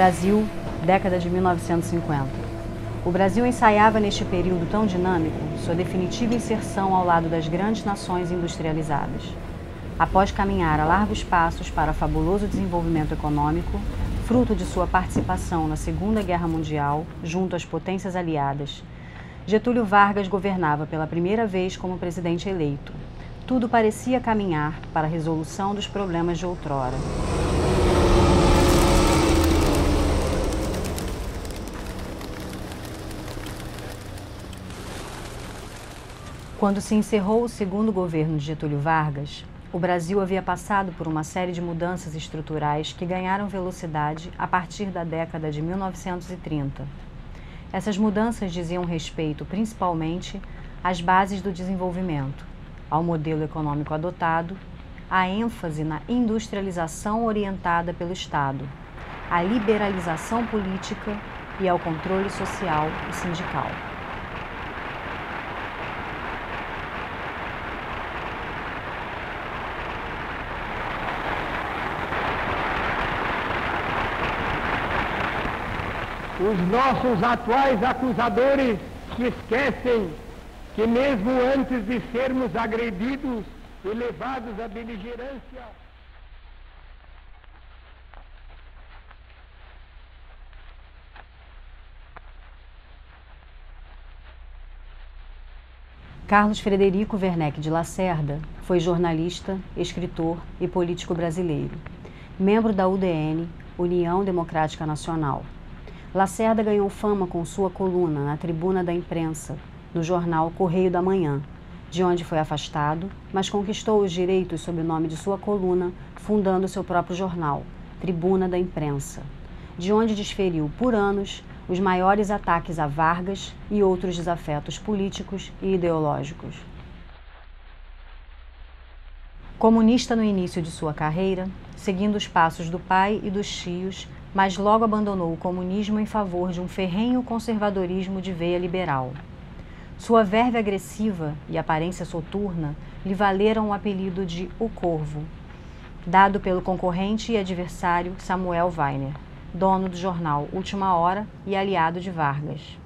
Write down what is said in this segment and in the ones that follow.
Brasil, década de 1950. O Brasil ensaiava neste período tão dinâmico sua definitiva inserção ao lado das grandes nações industrializadas. Após caminhar a largos passos para fabuloso desenvolvimento econômico, fruto de sua participação na Segunda Guerra Mundial, junto às potências aliadas, Getúlio Vargas governava pela primeira vez como presidente eleito. Tudo parecia caminhar para a resolução dos problemas de outrora. Quando se encerrou o segundo governo de Getúlio Vargas, o Brasil havia passado por uma série de mudanças estruturais que ganharam velocidade a partir da década de 1930. Essas mudanças diziam respeito, principalmente, às bases do desenvolvimento, ao modelo econômico adotado, à ênfase na industrialização orientada pelo Estado, à liberalização política e ao controle social e sindical. Os nossos atuais acusadores se esquecem que mesmo antes de sermos agredidos e levados à beligerância, Carlos Frederico Werneck de Lacerda foi jornalista, escritor e político brasileiro, membro da UDN, União Democrática Nacional. Lacerda ganhou fama com sua coluna na Tribuna da Imprensa, no jornal Correio da Manhã, de onde foi afastado, mas conquistou os direitos sob o nome de sua coluna, fundando seu próprio jornal, Tribuna da Imprensa, de onde desferiu por anos os maiores ataques a Vargas e outros desafetos políticos e ideológicos. Comunista no início de sua carreira, seguindo os passos do pai e dos tios, mas logo abandonou o comunismo em favor de um ferrenho conservadorismo de veia liberal. Sua verve agressiva e aparência soturna lhe valeram o apelido de O Corvo, dado pelo concorrente e adversário Samuel Weiner, dono do jornal Última Hora e aliado de Vargas.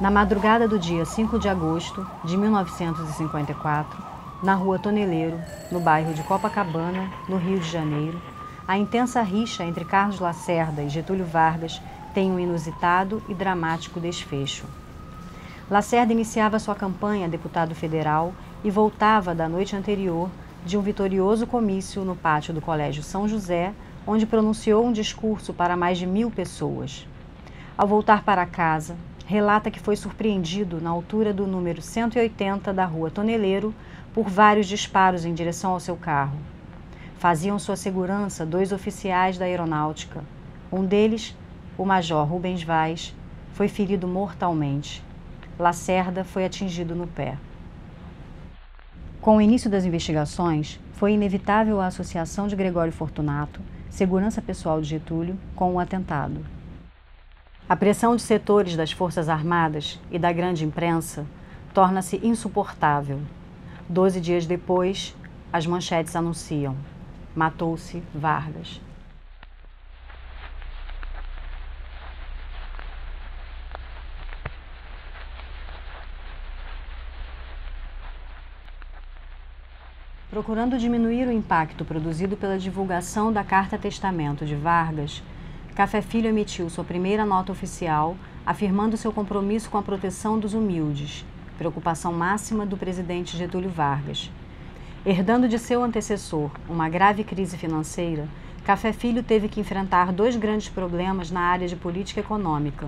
Na madrugada do dia 5 de agosto de 1954, na rua Toneleiro, no bairro de Copacabana, no Rio de Janeiro, a intensa rixa entre Carlos Lacerda e Getúlio Vargas tem um inusitado e dramático desfecho. Lacerda iniciava sua campanha a deputado federal e voltava da noite anterior de um vitorioso comício no pátio do Colégio São José, onde pronunciou um discurso para mais de 1000 pessoas. Ao voltar para casa, relata que foi surpreendido na altura do número 180 da rua Toneleiro por vários disparos em direção ao seu carro. Faziam sua segurança 2 oficiais da aeronáutica. Um deles, o major Rubens Vaz, foi ferido mortalmente. Lacerda foi atingido no pé. Com o início das investigações, foi inevitável a associação de Gregório Fortunato, segurança pessoal de Getúlio, com o atentado. A pressão de setores das Forças Armadas e da grande imprensa torna-se insuportável. 12 dias depois, as manchetes anunciam: matou-se Vargas. Procurando diminuir o impacto produzido pela divulgação da carta-testamento de Vargas, Café Filho emitiu sua primeira nota oficial, afirmando seu compromisso com a proteção dos humildes, preocupação máxima do presidente Getúlio Vargas. Herdando de seu antecessor uma grave crise financeira, Café Filho teve que enfrentar 2 grandes problemas na área de política econômica: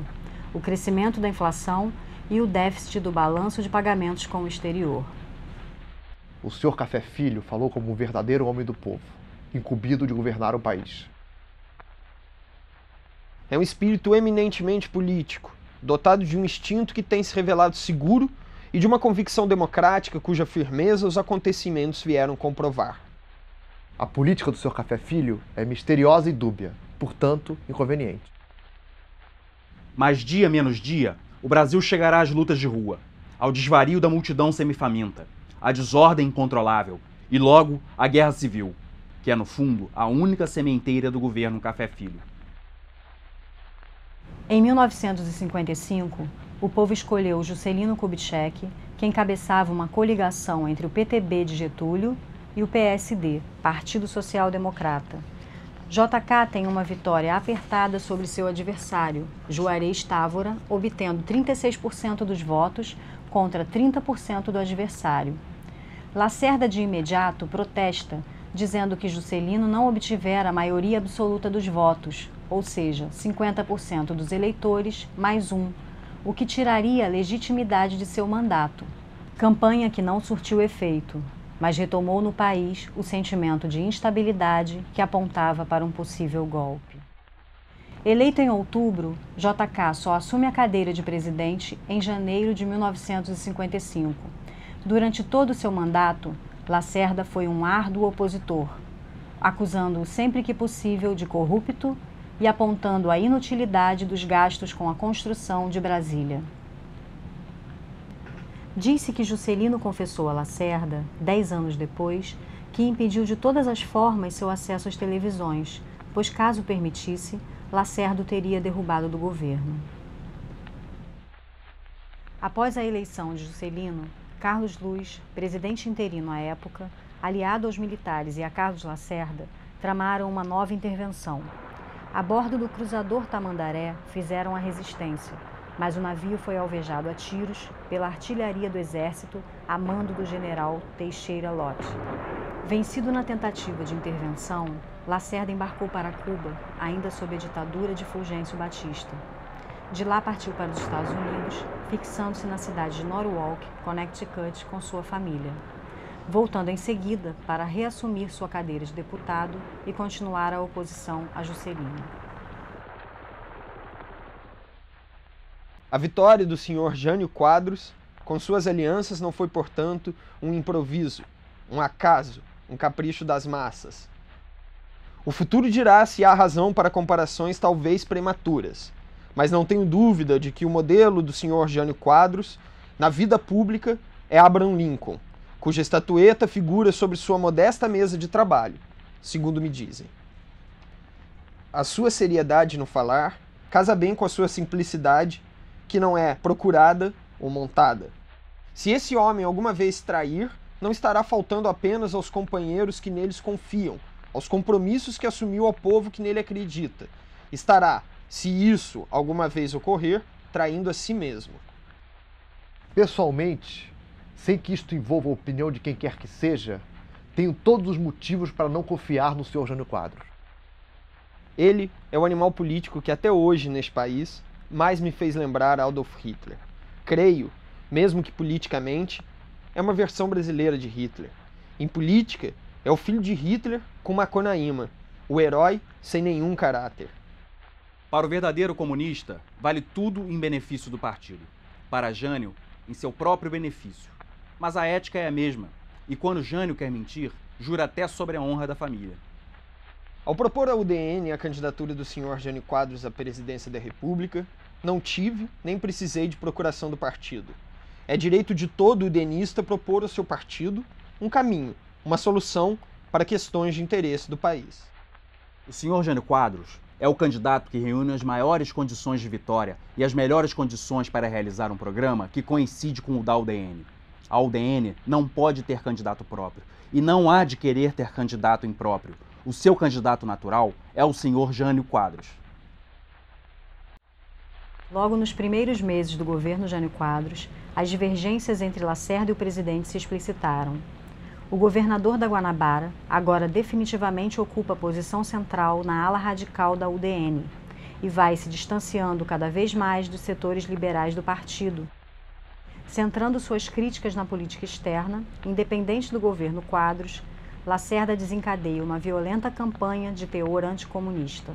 o crescimento da inflação e o déficit do balanço de pagamentos com o exterior. O senhor Café Filho falou como um verdadeiro homem do povo, incumbido de governar o país. É um espírito eminentemente político, dotado de um instinto que tem se revelado seguro e de uma convicção democrática cuja firmeza os acontecimentos vieram comprovar. A política do Sr. Café Filho é misteriosa e dúbia, portanto, inconveniente. Mas dia menos dia, o Brasil chegará às lutas de rua, ao desvario da multidão semifaminta, à desordem incontrolável e logo à guerra civil, que é, no fundo, a única sementeira do governo Café Filho. Em 1955, o povo escolheu Juscelino Kubitschek, que encabeçava uma coligação entre o PTB de Getúlio e o PSD, Partido Social Democrata. JK tem uma vitória apertada sobre seu adversário, Juarez Távora, obtendo 36% dos votos contra 30% do adversário. Lacerda, de imediato, protesta, dizendo que Juscelino não obtivera a maioria absoluta dos votos, ou seja, 50% dos eleitores mais um, o que tiraria a legitimidade de seu mandato. Campanha que não surtiu efeito, mas retomou no país o sentimento de instabilidade que apontava para um possível golpe. Eleito em outubro, JK só assume a cadeira de presidente em janeiro de 1955. Durante todo o seu mandato, Lacerda foi um árduo opositor, acusando-o sempre que possível de corrupto e apontando a inutilidade dos gastos com a construção de Brasília. Disse que Juscelino confessou a Lacerda, 10 anos depois, que impediu de todas as formas seu acesso às televisões, pois caso permitisse, Lacerda o teria derrubado do governo. Após a eleição de Juscelino, Carlos Luz, presidente interino à época, aliado aos militares e a Carlos Lacerda, tramaram uma nova intervenção. A bordo do cruzador Tamandaré, fizeram a resistência, mas o navio foi alvejado a tiros pela artilharia do exército a mando do general Teixeira Lott. Vencido na tentativa de intervenção, Lacerda embarcou para Cuba, ainda sob a ditadura de Fulgêncio Batista. De lá partiu para os Estados Unidos, fixando-se na cidade de Norwalk, Connecticut, com sua família, voltando em seguida para reassumir sua cadeira de deputado e continuar a oposição a Juscelino. A vitória do Sr. Jânio Quadros, com suas alianças, não foi, portanto, um improviso, um acaso, um capricho das massas. O futuro dirá se há razão para comparações talvez prematuras, mas não tenho dúvida de que o modelo do Sr. Jânio Quadros, na vida pública, é Abraham Lincoln, cuja estatueta figura sobre sua modesta mesa de trabalho, segundo me dizem. A sua seriedade no falar casa bem com a sua simplicidade, que não é procurada ou montada. Se esse homem alguma vez trair, não estará faltando apenas aos companheiros que neles confiam, aos compromissos que assumiu ao povo que nele acredita. Estará, se isso alguma vez ocorrer, traindo a si mesmo. Pessoalmente, sem que isto envolva a opinião de quem quer que seja, tenho todos os motivos para não confiar no Sr. Jânio Quadros. Ele é o animal político que até hoje, neste país, mais me fez lembrar Adolf Hitler. Creio, mesmo que politicamente, é uma versão brasileira de Hitler. Em política, é o filho de Hitler com Macunaíma, o herói sem nenhum caráter. Para o verdadeiro comunista, vale tudo em benefício do partido. Para Jânio, em seu próprio benefício. Mas a ética é a mesma, e quando Jânio quer mentir, jura até sobre a honra da família. Ao propor à UDN a candidatura do Sr. Jânio Quadros à presidência da República, não tive nem precisei de procuração do partido. É direito de todo udenista propor ao seu partido um caminho, uma solução para questões de interesse do país. O Sr. Jânio Quadros é o candidato que reúne as maiores condições de vitória e as melhores condições para realizar um programa que coincide com o da UDN. A UDN não pode ter candidato próprio e não há de querer ter candidato impróprio. O seu candidato natural é o Sr. Jânio Quadros. Logo nos primeiros meses do governo Jânio Quadros, as divergências entre Lacerda e o presidente se explicitaram. O governador da Guanabara agora definitivamente ocupa a posição central na ala radical da UDN e vai se distanciando cada vez mais dos setores liberais do partido. Centrando suas críticas na política externa, independente do governo Quadros, Lacerda desencadeia uma violenta campanha de teor anticomunista.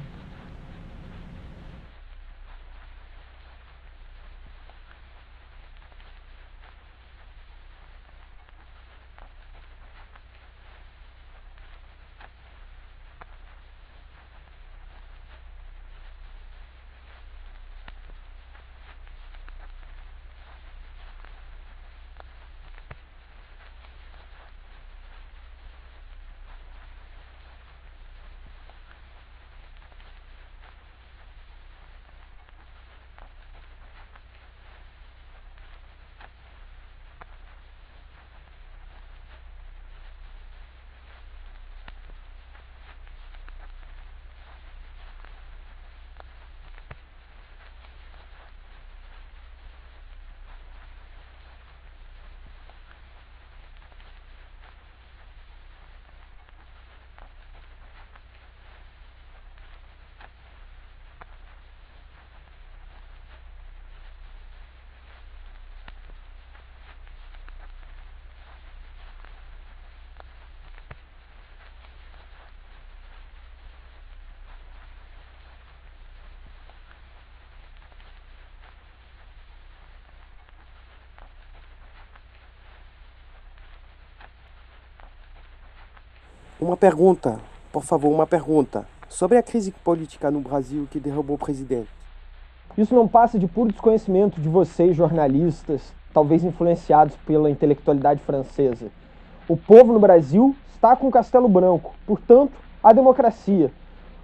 Uma pergunta, por favor, uma pergunta. Sobre a crise política no Brasil que derrubou o presidente. Isso não passa de puro desconhecimento de vocês, jornalistas, talvez influenciados pela intelectualidade francesa. O povo no Brasil está com o Castelo Branco, portanto, a democracia.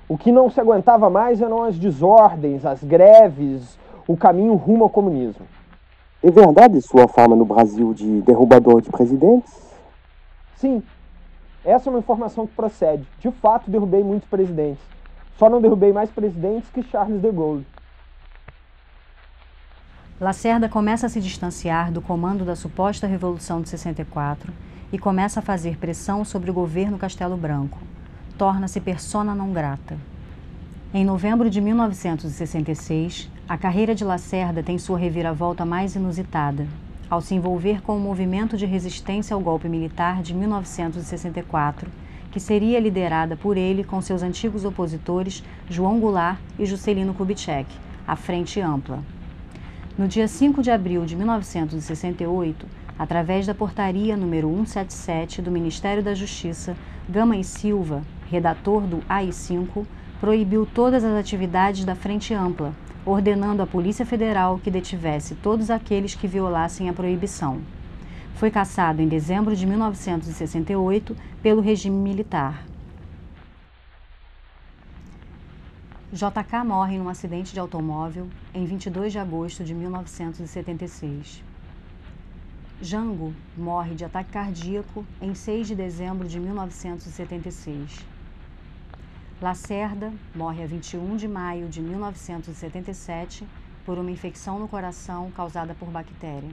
O que não se aguentava mais eram as desordens, as greves, o caminho rumo ao comunismo. É verdade sua fama no Brasil de derrubador de presidentes? Sim, essa é uma informação que procede. De fato, derrubei muitos presidentes. Só não derrubei mais presidentes que Charles de Gaulle. Lacerda começa a se distanciar do comando da suposta Revolução de 64 e começa a fazer pressão sobre o governo Castelo Branco. Torna-se persona non grata. Em novembro de 1966, a carreira de Lacerda tem sua reviravolta mais inusitada, ao se envolver com o movimento de resistência ao golpe militar de 1964, que seria liderada por ele com seus antigos opositores João Goulart e Juscelino Kubitschek, a Frente Ampla. No dia 5 de abril de 1968, através da portaria número 177 do Ministério da Justiça, Gama e Silva, redator do AI-5, proibiu todas as atividades da Frente Ampla, ordenando à Polícia Federal que detivesse todos aqueles que violassem a proibição. Foi cassado em dezembro de 1968 pelo regime militar. JK morre num acidente de automóvel em 22 de agosto de 1976. Jango morre de ataque cardíaco em 6 de dezembro de 1976. Lacerda morre a 21 de maio de 1977 por uma infecção no coração causada por bactéria.